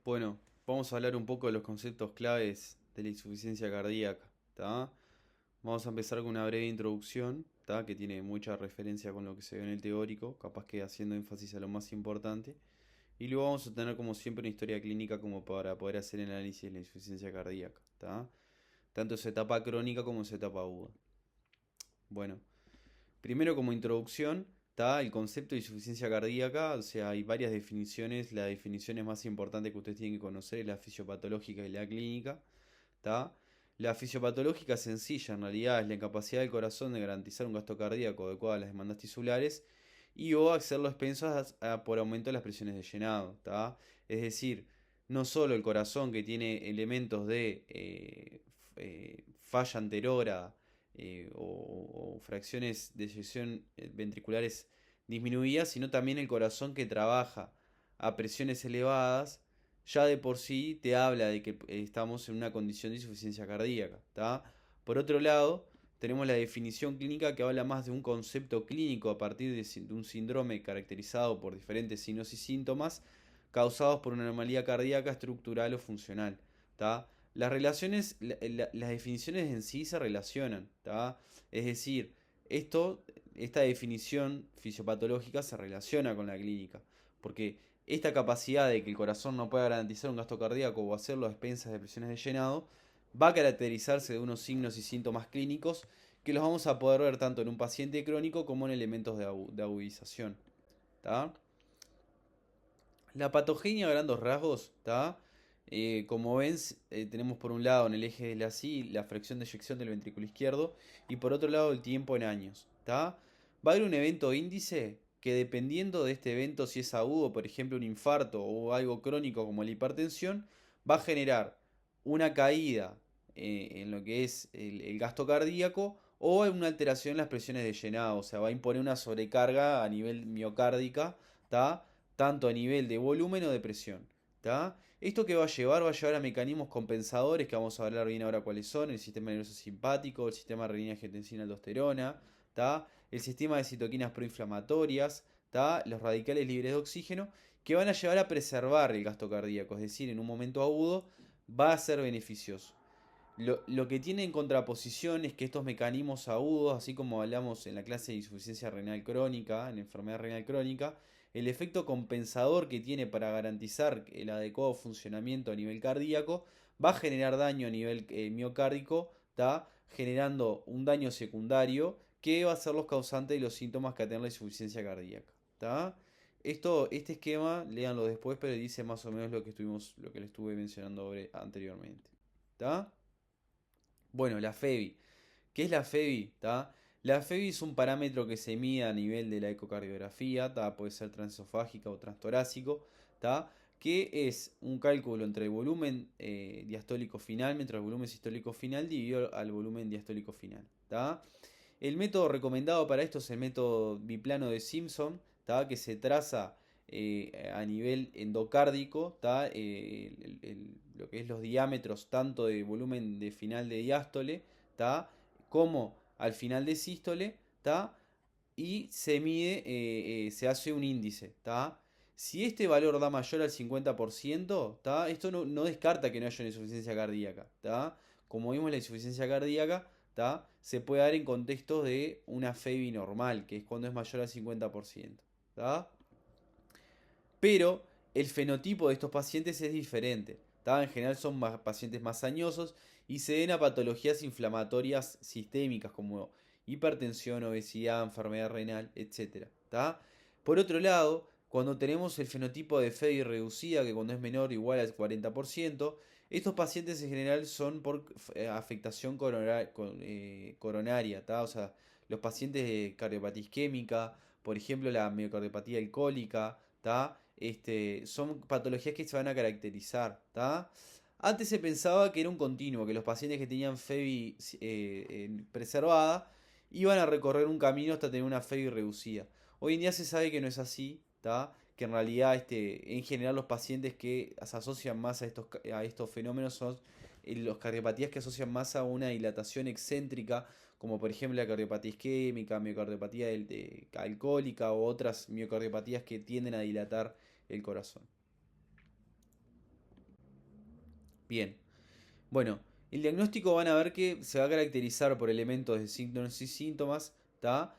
Bueno, vamos a hablar un poco de los conceptos claves de la insuficiencia cardíaca, ¿tá? Vamos a empezar con una breve introducción, ¿tá? Que tiene mucha referencia con lo que se ve en el teórico, capaz que haciendo énfasis a lo más importante. Y luego vamos a tener como siempre una historia clínica como para poder hacer el análisis de la insuficiencia cardíaca, ¿tá? Tanto en su etapa crónica como en su etapa aguda. Bueno, primero como introducción, está el concepto de insuficiencia cardíaca, o sea, hay varias definiciones, la definición más importante que ustedes tienen que conocer es la fisiopatológica y la clínica, ¿tá? La fisiopatológica sencilla en realidad es la incapacidad del corazón de garantizar un gasto cardíaco adecuado a las demandas tisulares y o hacerlo expensas por aumento de las presiones de llenado, ¿tá? Es decir, no solo el corazón que tiene elementos de falla anterora o fracciones de eyección ventriculares disminuidas, sino también el corazón que trabaja a presiones elevadas, ya de por sí te habla de que estamos en una condición de insuficiencia cardíaca, ¿tá? Por otro lado, tenemos la definición clínica que habla más de un concepto clínico a partir de un síndrome caracterizado por diferentes signos y síntomas causados por una anomalía cardíaca estructural o funcional, ¿tá? Las relaciones, las definiciones en sí se relacionan, ¿tá? Es decir, esto, esta definición fisiopatológica se relaciona con la clínica, porque esta capacidad de que el corazón no pueda garantizar un gasto cardíaco o hacerlo a expensas de presiones de llenado va a caracterizarse de unos signos y síntomas clínicos que los vamos a poder ver tanto en un paciente crónico como en elementos de agudización, ¿tá? La patogenia a grandes rasgos, ¿tá? Como ven, tenemos por un lado en el eje de la SI la fracción de eyección del ventrículo izquierdo y por otro lado el tiempo en años, ¿tá? Va a haber un evento índice que dependiendo de este evento, si es agudo, por ejemplo un infarto o algo crónico como la hipertensión, va a generar una caída en lo que es el gasto cardíaco o una alteración en las presiones de llenado, o sea, va a imponer una sobrecarga a nivel miocárdica, ¿tá? Tanto a nivel de volumen o de presión, ¿tá? ¿Esto qué va a llevar? Va a llevar a mecanismos compensadores, que vamos a hablar bien ahora cuáles son, el sistema nervioso simpático, el sistema renina-angiotensina-aldosterona, ¿tá? El sistema de citoquinas proinflamatorias, ¿tá? Los radicales libres de oxígeno, que van a llevar a preservar el gasto cardíaco, es decir, en un momento agudo va a ser beneficioso. Lo que tiene en contraposición es que estos mecanismos agudos, así como hablamos en la clase de insuficiencia renal crónica, en enfermedad renal crónica, el efecto compensador que tiene para garantizar el adecuado funcionamiento a nivel cardíaco va a generar daño a nivel miocárdico, ¿tá? Generando un daño secundario que va a ser los causantes de los síntomas que tiene la insuficiencia cardíaca, ¿tá? Este esquema, léanlo después, pero dice más o menos lo que les estuve mencionando anteriormente, ¿tá? Bueno, la FEBI. ¿Qué es la FEBI? ¿Tá? La FEBI es un parámetro que se mide a nivel de la ecocardiografía, ¿tá? Puede ser transesofágica o transtorácico, ¿tá? Que es un cálculo entre el volumen diastólico final, mientras el volumen sistólico final dividido al volumen diastólico final, ¿tá? El método recomendado para esto es el método biplano de Simpson, ¿tá? Que se traza a nivel endocárdico, ¿tá? Lo que es los diámetros tanto de volumen de final de diástole, ¿tá? Como al final de sístole, ¿tá? Y se mide, se hace un índice, ¿tá? Si este valor da mayor al 50%, ¿tá? Esto no descarta que no haya una insuficiencia cardíaca, ¿tá? Como vimos, la insuficiencia cardíaca, ¿tá? Se puede dar en contextos de una FEBI normal, que es cuando es mayor al 50%, ¿tá? Pero el fenotipo de estos pacientes es diferente, ¿tá? En general son pacientes más añosos y se ven a patologías inflamatorias sistémicas como hipertensión, obesidad, enfermedad renal, etcétera, ¿tá? Por otro lado, cuando tenemos el fenotipo de FEBI reducida, que cuando es menor o igual al 40%, estos pacientes en general son por afectación coronaria, ¿tá? O sea, los pacientes de cardiopatía isquémica, por ejemplo, la miocardiopatía alcohólica, ¿tá? Son patologías que se van a caracterizar, ¿tá? Antes se pensaba que era un continuo, que los pacientes que tenían FEBI preservada iban a recorrer un camino hasta tener una FEBI reducida. Hoy en día se sabe que no es así, ¿tá? Que en realidad en general los pacientes que se asocian más a estos fenómenos son los cardiopatías que asocian más a una dilatación excéntrica, como por ejemplo la cardiopatía isquémica, miocardiopatía alcohólica o otras miocardiopatías que tienden a dilatar el corazón. Bien. Bueno, el diagnóstico van a ver que se va a caracterizar por elementos de signos y síntomas, ¿tá?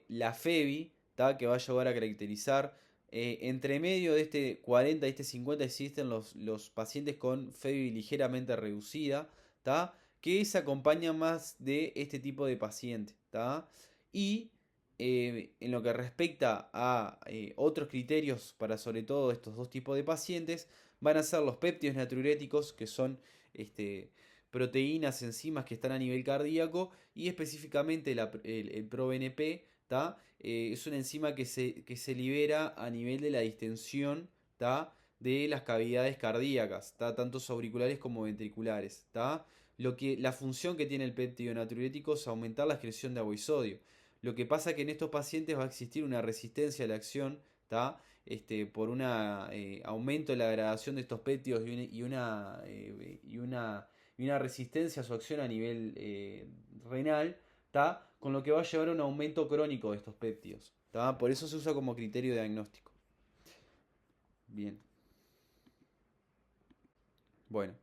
La FEBI, ¿tá? Que va a llevar a caracterizar. Entre medio de este 40 y este 50 existen los pacientes con FEBI ligeramente reducida, ¿tá? Que se acompañan más de este tipo de paciente, ¿tá? Y en lo que respecta a otros criterios para sobre todo estos dos tipos de pacientes, van a ser los péptidos natriuréticos, que son este, proteínas, enzimas que están a nivel cardíaco y específicamente el ProBNP, ¿tá? Es una enzima que se libera a nivel de la distensión, ¿tá? De las cavidades cardíacas, ¿tá? Tanto auriculares como ventriculares, ¿tá? La función que tiene el péptido natriurético es aumentar la excreción de agua y sodio. Lo que pasa es que en estos pacientes va a existir una resistencia a la acción, ¿tá? Por un aumento de la degradación de estos péptidos y una resistencia a su acción a nivel renal, ¿tá? Con lo que va a llevar a un aumento crónico de estos péptidos, ¿tá? Por eso se usa como criterio diagnóstico. Bien, bueno.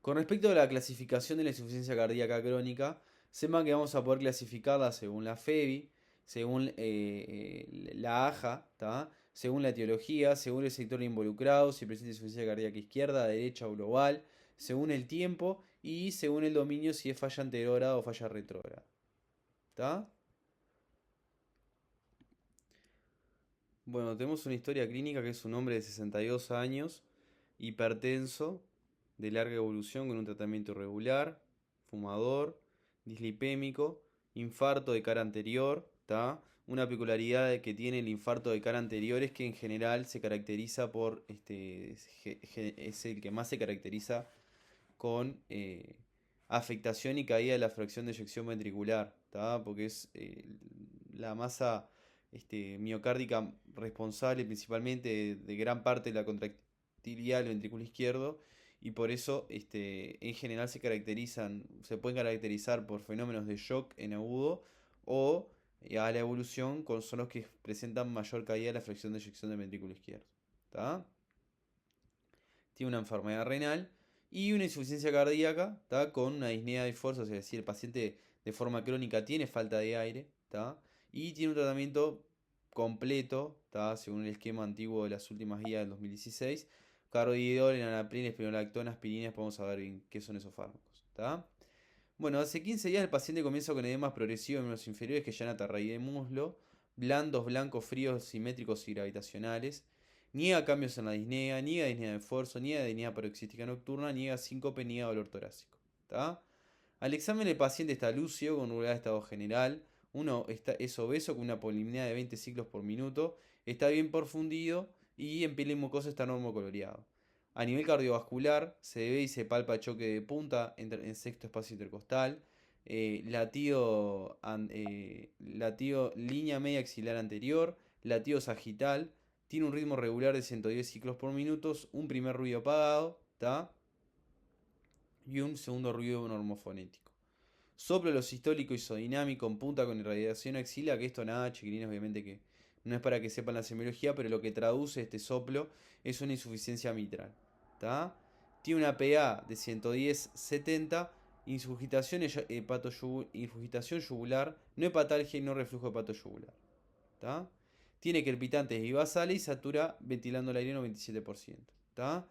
Con respecto a la clasificación de la insuficiencia cardíaca crónica, sepan que vamos a poder clasificarla según la FEBI, según la AJA, ¿tá? Según la etiología, según el sector involucrado, si presenta insuficiencia cardíaca izquierda, derecha o global, según el tiempo y según el dominio si es falla anterógrada o falla retrógrada. ¿Tá? Bueno, tenemos una historia clínica que es un hombre de 62 años, hipertenso, de larga evolución con un tratamiento irregular, fumador, dislipémico, infarto de cara anterior, ¿tá? Una peculiaridad que tiene el infarto de cara anterior es que en general se caracteriza por, es el que más se caracteriza con afectación y caída de la fracción de eyección ventricular, ¿tá? Porque es la masa miocárdica responsable principalmente de gran parte de la contractilidad del ventrículo izquierdo y por eso en general se pueden caracterizar por fenómenos de shock en agudo o a la evolución son los que presentan mayor caída de la fracción de eyección del ventrículo izquierdo. ¿Tá? Tiene una enfermedad renal y una insuficiencia cardíaca, ¿tá? Con una disnea de esfuerzo, es decir, el paciente de forma crónica tiene falta de aire, ¿tá? Y tiene un tratamiento completo, ¿tá? Según el esquema antiguo de las últimas guías del 2016, cardiolidol, enalapril, espironolactona, aspirina, vamos a ver bien qué son esos fármacos, ¿tá? Bueno, hace 15 días el paciente comienza con edemas progresivos en los inferiores que llanan atarraída de muslo, blandos, blancos, fríos, simétricos y gravitacionales. Niega cambios en la disnea, niega disnea de esfuerzo, niega disnea paroxística nocturna, niega síncope, niega dolor torácico. ¿Tá? Al examen el paciente está lúcido, con regularidad de estado general. Es obeso con una polimnia de 20 ciclos por minuto. Está bien perfundido y en piel y mucosa está normocoloreado. A nivel cardiovascular, se ve y se palpa choque de punta en sexto espacio intercostal. Latido línea media axilar anterior. Latido sagital. Tiene un ritmo regular de 110 ciclos por minuto. Un primer ruido apagado. ¿Tá? Y un segundo ruido normofonético. Soplo lo sistólico isodinámico en punta con irradiación axila, que esto nada, chiquilines, obviamente que no es para que sepan la semiología, pero lo que traduce este soplo es una insuficiencia mitral. ¿Tá? Tiene una PA de 110-70, ingurgitación yugular, no hepatalgia y no reflujo hepatoyugular. ¿Tá? Tiene crepitancias y basales y satura ventilando el aire en un 27%. ¿Tá?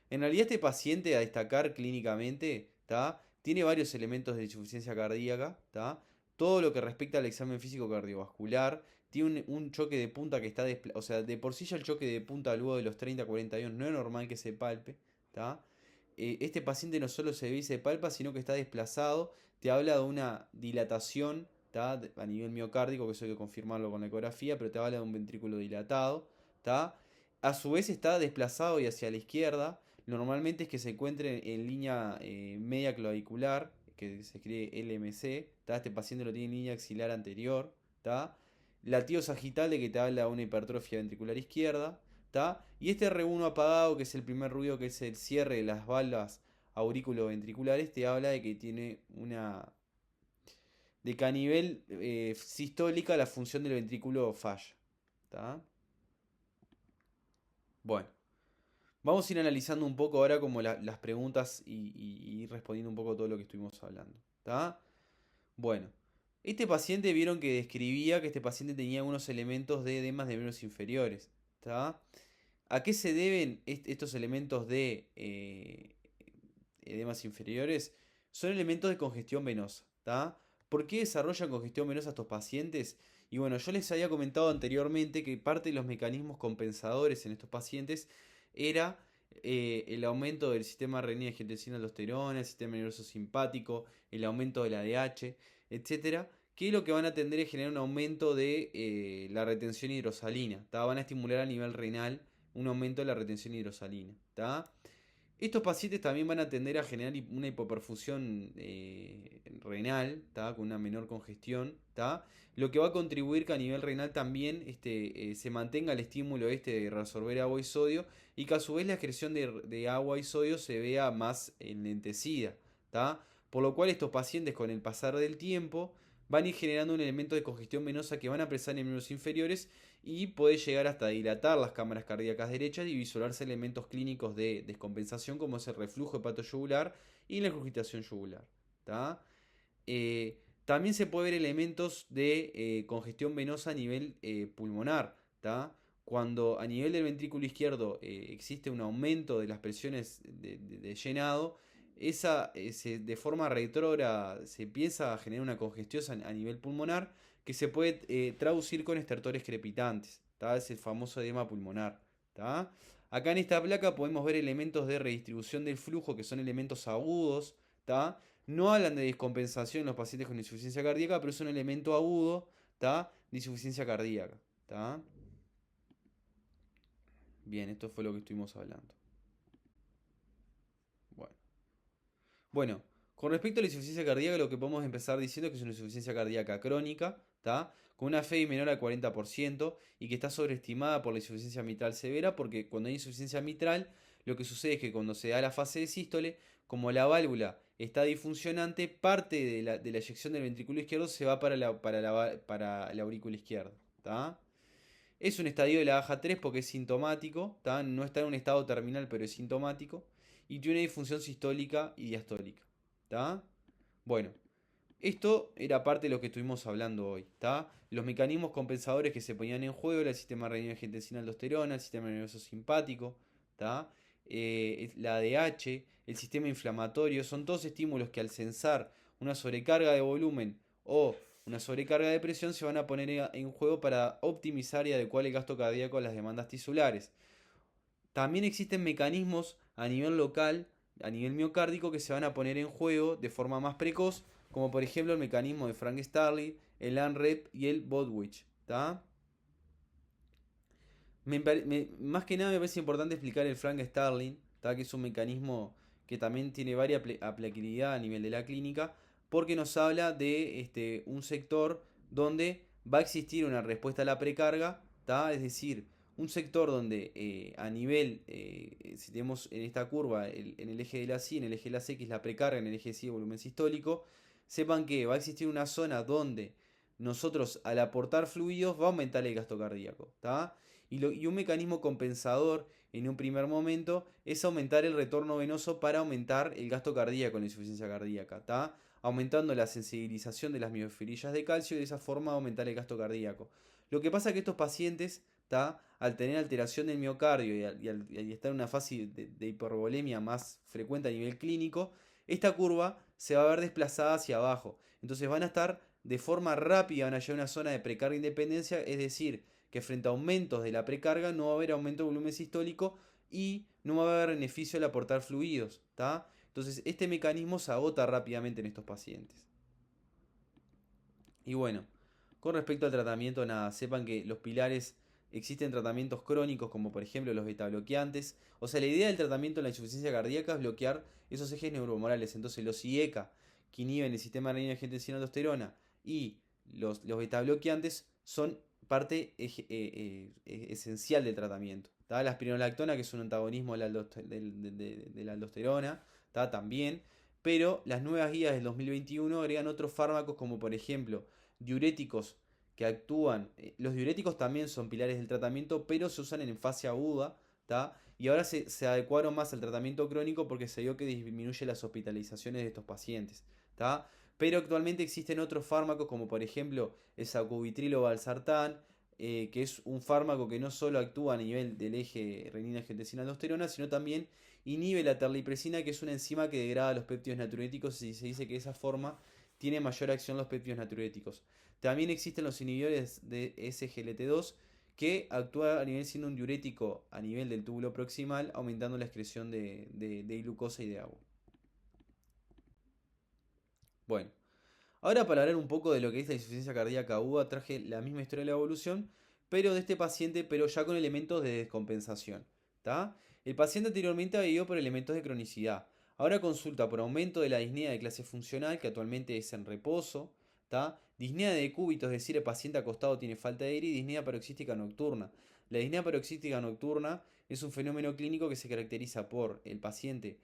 En realidad este paciente a destacar clínicamente, ¿tá? Tiene varios elementos de insuficiencia cardíaca, ¿tá? Todo lo que respecta al examen físico cardiovascular, tiene un choque de punta que está o sea, de por sí ya el choque de punta luego de los 30-40 años no es normal que se palpe, ¿tá? Este paciente no solo se ve y se palpa, sino que está desplazado, te habla de una dilatación, ¿tá? A nivel miocárdico, que eso hay que confirmarlo con la ecografía, pero te habla de un ventrículo dilatado, ¿tá? A su vez está desplazado y hacia la izquierda, normalmente es que se encuentre en línea media clavicular, que se escribe LMC, ¿tá? Este paciente lo tiene en línea axilar anterior, ¿tá? Latido sagital de que te habla de una hipertrofia ventricular izquierda, ¿tá? Y este R1 apagado, que es el primer ruido, que es el cierre de las valvas auriculoventriculares, te habla de que tiene una... de que a nivel sistólica la función del ventrículo falla, ¿tá? Bueno. Vamos a ir analizando un poco ahora como las preguntas y ir respondiendo un poco todo lo que estuvimos hablando. ¿Tá? Bueno, este paciente vieron que describía que este paciente tenía unos elementos de edemas de miembros inferiores. ¿Tá? ¿A qué se deben estos elementos de edemas inferiores? Son elementos de congestión venosa. ¿Tá? ¿Por qué desarrollan congestión venosa estos pacientes? Y bueno, yo les había comentado anteriormente que parte de los mecanismos compensadores en estos pacientes era el aumento del sistema renina-angiotensina-aldosterona, el sistema nervioso simpático, el aumento de la ADH, etcétera, que lo que van a tender es generar un aumento de la retención hidrosalina. ¿Tá? Van a estimular a nivel renal un aumento de la retención hidrosalina. ¿Tá? Estos pacientes también van a tender a generar una hipoperfusión renal, ¿tá? Con una menor congestión, ¿tá? Lo que va a contribuir que a nivel renal también se mantenga el estímulo de reabsorber agua y sodio y que a su vez la excreción de agua y sodio se vea más enlentecida, ¿tá? Por lo cual estos pacientes con el pasar del tiempo van a ir generando un elemento de congestión venosa que van a presar en miembros inferiores y puede llegar hasta dilatar las cámaras cardíacas derechas y visualizarse elementos clínicos de descompensación como es el reflujo hepatoyugular y la regurgitación yugular. ¿Tá? También se puede ver elementos de congestión venosa a nivel pulmonar. ¿Tá? Cuando a nivel del ventrículo izquierdo existe un aumento de las presiones de llenado, de forma retrógrada se empieza a generar una congestión a nivel pulmonar que se puede traducir con estertores crepitantes. ¿Tá? Es el famoso edema pulmonar. ¿Tá? Acá en esta placa podemos ver elementos de redistribución del flujo que son elementos agudos. ¿Tá? No hablan de descompensación en los pacientes con insuficiencia cardíaca, pero es un elemento agudo, ¿tá? De insuficiencia cardíaca. ¿Tá? Bien, esto fue lo que estuvimos hablando. Bueno. Bueno, con respecto a la insuficiencia cardíaca, lo que podemos empezar diciendo es que es una insuficiencia cardíaca crónica, ¿tá? Con una FEI menor al 40% y que está sobreestimada por la insuficiencia mitral severa, porque cuando hay insuficiencia mitral, lo que sucede es que cuando se da la fase de sístole, como la válvula está disfuncionante, parte de la eyección del ventrículo izquierdo se va para la aurícula izquierda, ¿tá? Es un estadio de la baja 3 porque es sintomático, ¿tá? No está en un estado terminal, pero es sintomático. Y tiene una disfunción sistólica y diastólica. ¿Tá? Bueno, esto era parte de lo que estuvimos hablando hoy. ¿Tá? Los mecanismos compensadores que se ponían en juego era el sistema renina-angiotensina-aldosterona, el sistema nervioso simpático, ¿tá? La ADH, el sistema inflamatorio, son todos estímulos que al censar una sobrecarga de volumen o una sobrecarga de presión se van a poner en juego para optimizar y adecuar el gasto cardíaco a las demandas tisulares. También existen mecanismos a nivel local, a nivel miocárdico, que se van a poner en juego de forma más precoz, como por ejemplo el mecanismo de Frank Starling, el ANREP y el Bodwich. ¿Tá? Más que nada me parece importante explicar el Frank Starling, ¿tá? Que es un mecanismo que también tiene varias aplicabilidad a nivel de la clínica, porque nos habla de un sector donde va a existir una respuesta a la precarga, ¿tá? Es decir, un sector donde a nivel, si tenemos en esta curva en el eje de la C, en el eje de la C, que es la precarga, en el eje de C, volumen sistólico, sepan que va a existir una zona donde nosotros al aportar fluidos va a aumentar el gasto cardíaco, ¿tá? Y un mecanismo compensador en un primer momento es aumentar el retorno venoso para aumentar el gasto cardíaco en la insuficiencia cardíaca, ¿tá? Aumentando la sensibilización de las miofirillas de calcio y de esa forma aumentar el gasto cardíaco. Lo que pasa es que estos pacientes, ¿tá? Al tener alteración del miocardio y al estar en una fase de hipervolemia más frecuente a nivel clínico, esta curva se va a ver desplazada hacia abajo. Entonces van a estar de forma rápida, van a llegar a una zona de precarga independencia, es decir, que frente a aumentos de la precarga no va a haber aumento de volumen sistólico y no va a haber beneficio al aportar fluidos. ¿Tá? Entonces este mecanismo se agota rápidamente en estos pacientes. Y bueno, con respecto al tratamiento, nada, sepan que los pilares existen tratamientos crónicos como por ejemplo los betabloqueantes. O sea, la idea del tratamiento en la insuficiencia cardíaca es bloquear esos ejes neuromorales. Entonces los IECA, que inhiben el sistema renina-angiotensina-aldosterona, y los betabloqueantes son parte esencial del tratamiento. ¿Tá? La espironolactona, que es un antagonismo de la aldosterona, ¿tá? También. Pero las nuevas guías del 2021 agregan otros fármacos como por ejemplo diuréticos que actúan. Los diuréticos también son pilares del tratamiento, pero se usan en fase aguda, ¿tá? y ahora se adecuaron más al tratamiento crónico porque se vio que disminuye las hospitalizaciones de estos pacientes. ¿Tá? Pero actualmente existen otros fármacos como por ejemplo el sacubitril o valsartán, que es un fármaco que no solo actúa a nivel del eje renina-angiotensina-aldosterona, sino también inhibe la terlipresina, que es una enzima que degrada los péptidos natriuréticos y se dice que de esa forma tiene mayor acción los péptidos natriuréticos. También existen los inhibidores de SGLT2 que actúa a nivel siendo un diurético a nivel del túbulo proximal, aumentando la excreción de glucosa y de agua. Bueno, ahora para hablar un poco de lo que es la insuficiencia cardíaca aguda, traje la misma historia de la evolución, pero de este paciente, pero ya con elementos de descompensación. ¿Tá? El paciente anteriormente había ido por elementos de cronicidad. Ahora consulta por aumento de la disnea de clase funcional, que actualmente es en reposo. ¿Tá? Disnea de decúbito, es decir, el paciente acostado tiene falta de aire, y disnea paroxística nocturna. La disnea paroxística nocturna es un fenómeno clínico que se caracteriza por el paciente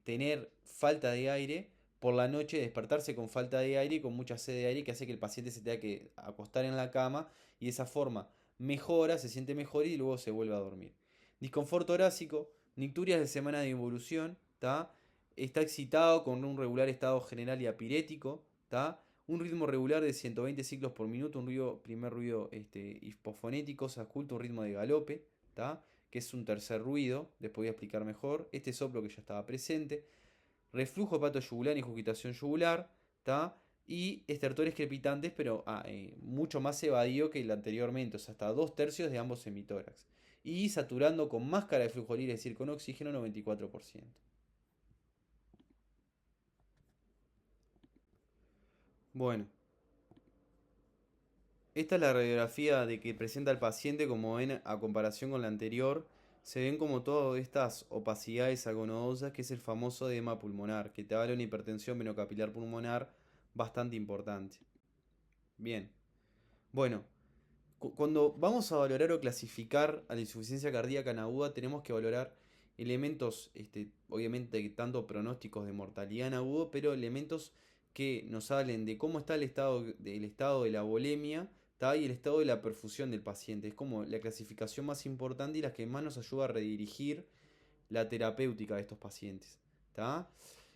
tener falta de aire por la noche, despertarse con falta de aire y con mucha sed de aire, que hace que el paciente se tenga que acostar en la cama y de esa forma mejora, se siente mejor y luego se vuelve a dormir. Disconfort torácico, nicturias de semana de involución, ¿tá? Está excitado con un regular estado general y apirético, ¿tá? Un ritmo regular de 120 ciclos por minuto, primer ruido hipofonético, se oculta un ritmo de galope, ¿tá? Que es un tercer ruido, después voy a explicar mejor. Este soplo que ya estaba presente, reflujo hepatoyugular y jugitación yugular, ¿tá? Y estertores crepitantes, pero mucho más evadido que el anteriormente, o sea, hasta 2/3 de ambos hemitórax. Y saturando con máscara de flujo libre, es decir, con oxígeno, 94%. Bueno, esta es la radiografía de que presenta el paciente. Como ven, a comparación con la anterior, se ven como todas estas opacidades algodonosas, que es el famoso edema pulmonar, que te habla de una hipertensión venocapilar pulmonar bastante importante. Bien, bueno, cuando vamos a valorar o clasificar a la insuficiencia cardíaca en aguda, tenemos que valorar elementos, obviamente, tanto pronósticos de mortalidad en agudo, pero elementos que nos hablen de cómo está el estado de la volemia, ¿tá? Y el estado de la perfusión del paciente. Es como la clasificación más importante y la que más nos ayuda a redirigir la terapéutica de estos pacientes. ¿Tá?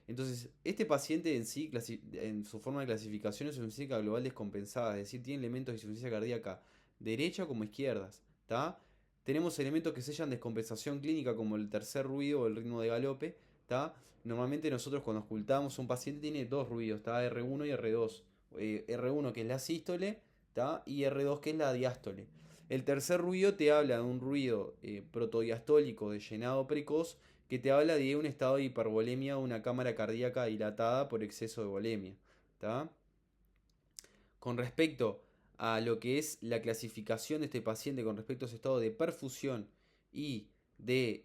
Entonces, este paciente en sí, en su forma de clasificación, es una insuficiencia global descompensada, es decir, tiene elementos de insuficiencia cardíaca derecha como izquierdas. ¿Tá? Tenemos elementos que sellan descompensación clínica como el tercer ruido o el ritmo de galope. ¿Tá? Normalmente nosotros cuando ocultamos un paciente tiene dos ruidos, ¿tá? R1 y R2. R1 que es la sístole, ¿tá? Y R2 que es la diástole. El tercer ruido te habla de un ruido protodiastólico de llenado precoz, que te habla de un estado de hipervolemia o una cámara cardíaca dilatada por exceso de volemia. ¿Tá? Con respecto a lo que es la clasificación de este paciente con respecto a su estado de perfusión y de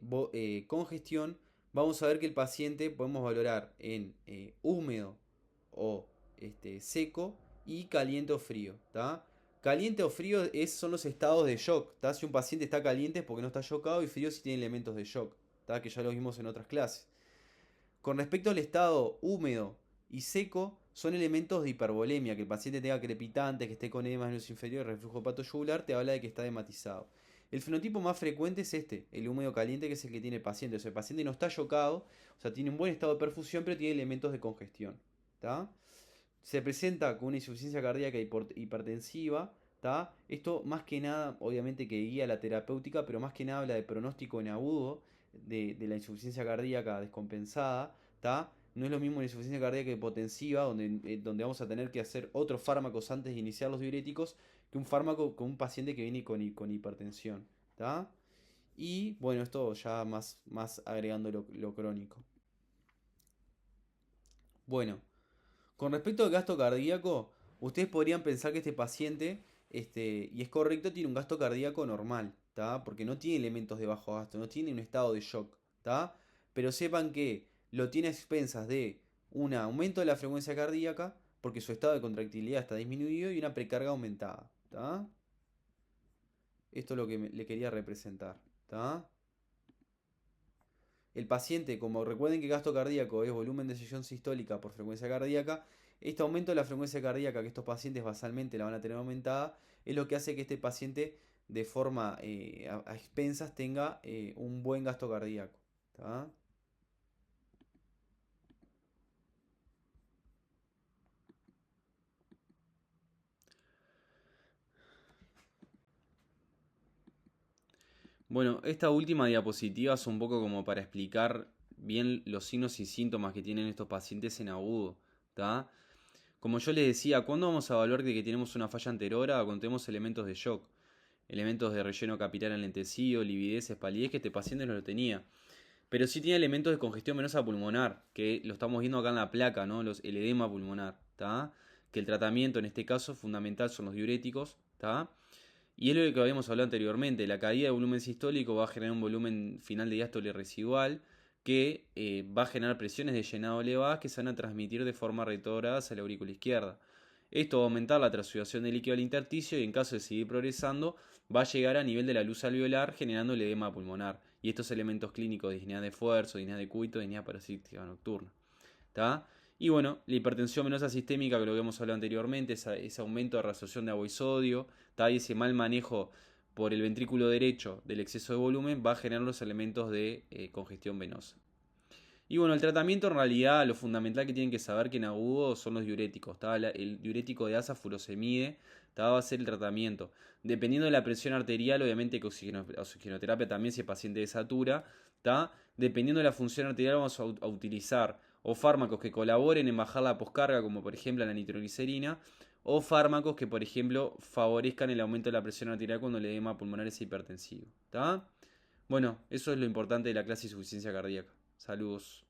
congestión, vamos a ver que el paciente podemos valorar en húmedo o seco y caliente o frío. ¿Tá? Caliente o frío son los estados de shock. ¿Tá? Si un paciente está caliente es porque no está shockado, y frío si tiene elementos de shock, ¿tá? Que ya lo vimos en otras clases. Con respecto al estado húmedo y seco, son elementos de hipervolemia, que el paciente tenga crepitantes, que esté con edema en los inferiores, reflujo hepatoyugular, te habla de que está dematizado. El fenotipo más frecuente es el húmedo caliente, que es el que tiene el paciente. O sea, el paciente no está chocado, o sea, tiene un buen estado de perfusión, pero tiene elementos de congestión. ¿Tá? Se presenta con una insuficiencia cardíaca hipertensiva. ¿Tá? Esto más que nada, obviamente que guía la terapéutica, pero más que nada habla de pronóstico en agudo de la insuficiencia cardíaca descompensada. ¿Tá? No es lo mismo una insuficiencia cardíaca hipotensiva, donde vamos a tener que hacer otros fármacos antes de iniciar los diuréticos, que un fármaco con un paciente que viene con hipertensión. ¿Tá? Y bueno, esto ya más agregando lo crónico. Bueno, con respecto al gasto cardíaco, ustedes podrían pensar que este paciente, y es correcto, tiene un gasto cardíaco normal, ¿tá? Porque no tiene elementos de bajo gasto, no tiene un estado de shock, ¿tá? Pero sepan que lo tiene a expensas de un aumento de la frecuencia cardíaca, porque su estado de contractilidad está disminuido, y una precarga aumentada, ¿tá? Esto es lo que le quería representar, ¿tá? El paciente, como recuerden que gasto cardíaco es volumen de eyección sistólica por frecuencia cardíaca, este aumento de la frecuencia cardíaca, que estos pacientes basalmente la van a tener aumentada, es lo que hace que este paciente de forma a expensas tenga un buen gasto cardíaco. ¿Tá? Bueno, esta última diapositiva es un poco como para explicar bien los signos y síntomas que tienen estos pacientes en agudo. ¿Tá? Como yo les decía, ¿cuándo vamos a evaluar de que tenemos una falla anterora? Cuando tenemos elementos de shock, elementos de relleno capilar enlentecido, lividez, palidez, que este paciente no lo tenía. Pero sí tiene elementos de congestión venosa pulmonar, que lo estamos viendo acá en la placa, ¿no? El edema pulmonar, ¿tá? Que el tratamiento en este caso fundamental son los diuréticos, ¿tá? Y es lo que habíamos hablado anteriormente, la caída de volumen sistólico va a generar un volumen final de diástole residual que va a generar presiones de llenado elevadas que se van a transmitir de forma retrógrada hacia la aurícula izquierda. Esto va a aumentar la transsudación de líquido al intersticio y en caso de seguir progresando va a llegar a nivel de la luz alveolar generando el edema pulmonar. Y estos elementos clínicos de disnea de esfuerzo, disnea de cuito, disnea parasítica nocturna. ¿Tá? Y bueno, la hipertensión venosa sistémica, que lo que hemos hablado anteriormente, ese aumento de reabsorción de agua y sodio, ¿tá? Y ese mal manejo por el ventrículo derecho del exceso de volumen va a generar los elementos de congestión venosa. Y bueno, el tratamiento en realidad, lo fundamental que tienen que saber que en agudo son los diuréticos. ¿Tá? El diurético de asa furosemide va a ser el tratamiento. Dependiendo de la presión arterial, obviamente que oxigenoterapia también si el paciente desatura. ¿Tá? Dependiendo de la función arterial vamos a utilizar o fármacos que colaboren en bajar la poscarga, como por ejemplo la nitroglicerina, o fármacos que por ejemplo favorezcan el aumento de la presión arterial cuando el edema pulmonar es hipertensivo. ¿Tá? Bueno, eso es lo importante de la clase de insuficiencia cardíaca. Saludos.